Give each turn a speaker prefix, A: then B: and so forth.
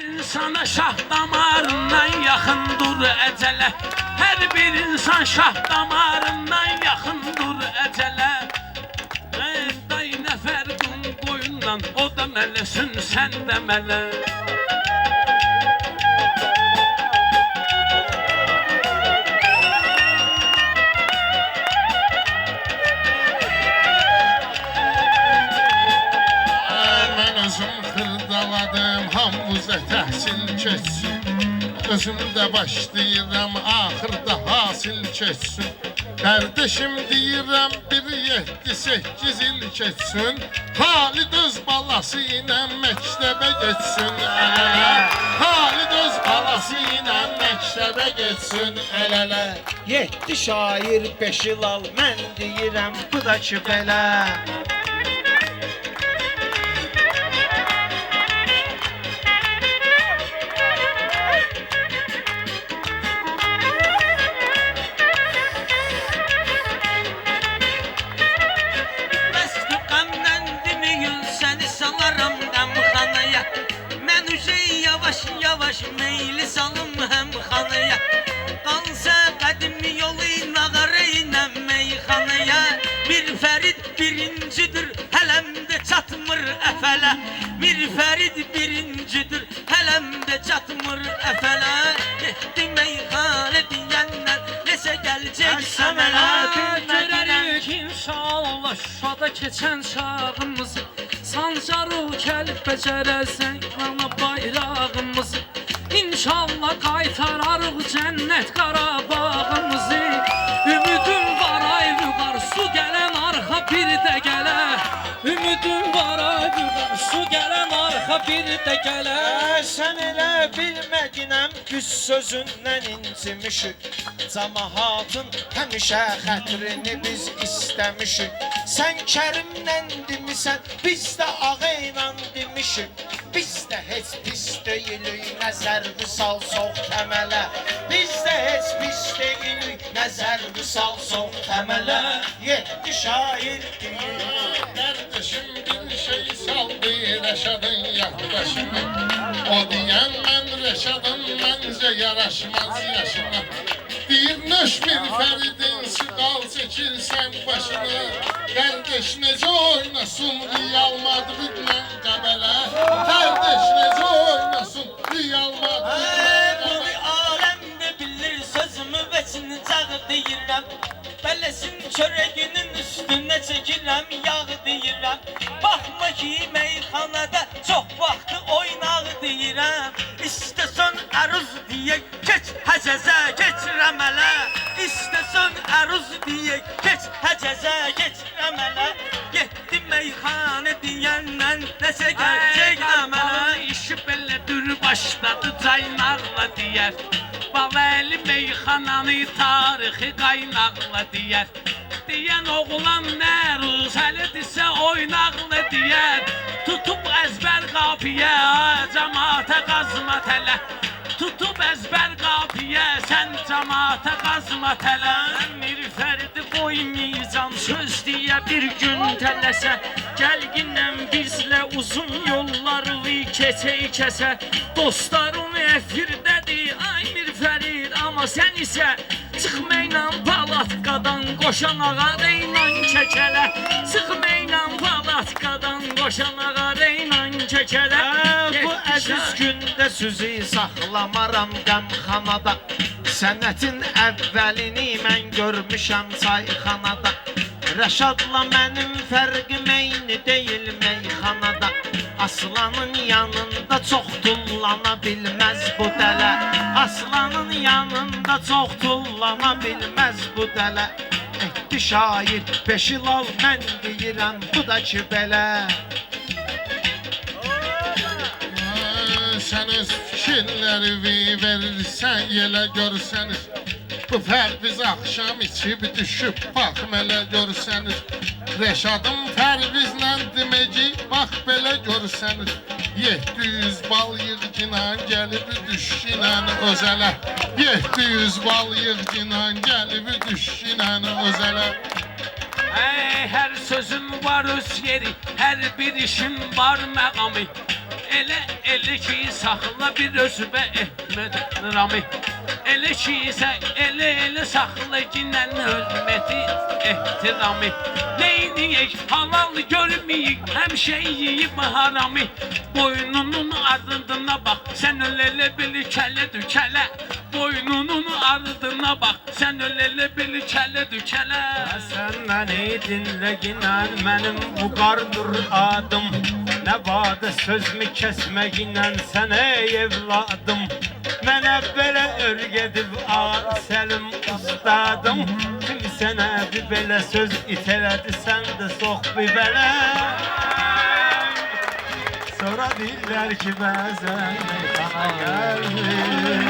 A: İnsana şah damarından yakındır ecele. Her bir insan şah damarından yakındır ecele. Day ne ferqin boyundan, o da melesin sen de mele.
B: Hamıza təhsil keçsin. Özüm də başlayıram, axırda hasil keçsin. Kardeşim deyirəm, 1-7-8 il keçsin. Halid öz balası ilə məktəbə getsin əl-ələ. Halid öz balası ilə məktəbə getsin əl-ələ.
C: 7 şair 5 il al, mən deyirəm, bu da ki belə.
A: Yavaş meyli salım hem xanaya. Qalsa qədimi yolu nağara ilə meyxanaya. Bir Fərid birincidir, hələm də çatmır əfələ. Bir Fərid birincidir, hələm də çatmır əfələ. Getdi meyxanə deyənlər, nesə gələcək səmələ.
D: Görərik inşallah Şuşada keçən çağımızı. Sancarı gəlib becərəsən ana bayrağımızı. İnşallah qaytararıq cənnət Qarabağımızı. Ümidim var ay vüqar, su gələn arxa bir də gələ. Ümidim var ay vüqar, su gələn arxa bir də gələ.
C: Sən elə bilmədinəm, güz sözündən incimişik. Cəmahatın həmişə xətrini biz istəmişik. Sən Kərimlə demisən, biz də ağa ilə demişik. Biz də heç pis deyilik, nəzərvi sal soğ təmələ. Biz də heç pis deyilik, nəzərvi sal soğ təmələ. 7 şair deyil.
B: Kardeşim bir şey saldı Reşad'ın yaklaşımı. O diyen ben Reşad'ın bence yaraşmaz yaşına. Deyir nöş bir Feridin sıqal çəkirsən başını. Kardeş necə oynasın Real Madridlə Qəbələ. Kardeş necə oynasın Real Madridlə
A: Bu bir aləmdə bilir sözümü vəçini cağı deyirəm. Bələsin çörəginin üstünə çəkirəm, yağ deyirəm. Baxma ki meyxanada çox vaxtı oynağı deyirəm. İstəsən əruz deyək, keç həcəzə, keç rəmələ. İstəsən əruz deyək, keç həcəzə, keç rəmələ. Getdi meyxanə deyəndən nəsə gələcək əmələ. İşi belədir başladı caynaqla deyər. Baləli meyxananı tarixi qaynaqla deyər. Deyən oğlan nəruz həlidirsə oynaqla deyər. Tutub əzbər qafiyə, cəmaata qazma tələ. Tutub əzbər qafiyə, sən cəmaata qazma tələ. Əmir Fəridi qoymayacam, söz deyə bir gün tələsə. Gəlginəm bizlə uzun yolları keçək kəsə. Dostların əfirdədir, ay Mir Fərid, amma sən isə çıxmayla palatqadan, qoşan ağarı ilə kəkələ. Çıxmayla palatqadan, qoşan ağarı ilə kəkələ.
C: Bu əziz gündə süzü saxlamaram qəmxanada. Sənətin əvvəlini mən görmüşəm çayxanada. Rəşadla mənim fərqim eyni deyil meyxanada. Aslanın yanında çox tullana bilməz bu dələ. Aslanın yanında çox tullana bilməz bu dələ. 7 şair 5 il al, mən deyirəm, bu da ki belə.
B: Sen öz fikirləri verirsən, yelə görsəniz. Bu Pərviz axşam içib düşüb, baxım elə görsəniz. Reşadın Pərvizlə deməci, bax belə görsəniz. 700 bal yığcına gəlib düşkünə özələ. 700 bal yığcına gəlib düşkünə özələ.
A: Her sözün var öz yeri, her bir işin var məqamı. Elə ki saxla bir özümə ehtirami. Elə ki elə saxla ginən hörməti ehtirami. Neyniyək halal görməyik həmişə yiyib harami. Boynunun ardına bax sən ölə bil kələ dükələ. Boynunun ardına bax sən ölə bil kələ dükələ.
C: Sən məni dinlə ginən mənim bu qardır adım. Nə badə sözümü kəsməginlə sən ey evladım. Mənə belə örgədib Səlim ustadım. Kim sənə bir belə söz itələdi sən də sox bir belə. Sonra deyirlər ki bəzən meyxana gəlmir.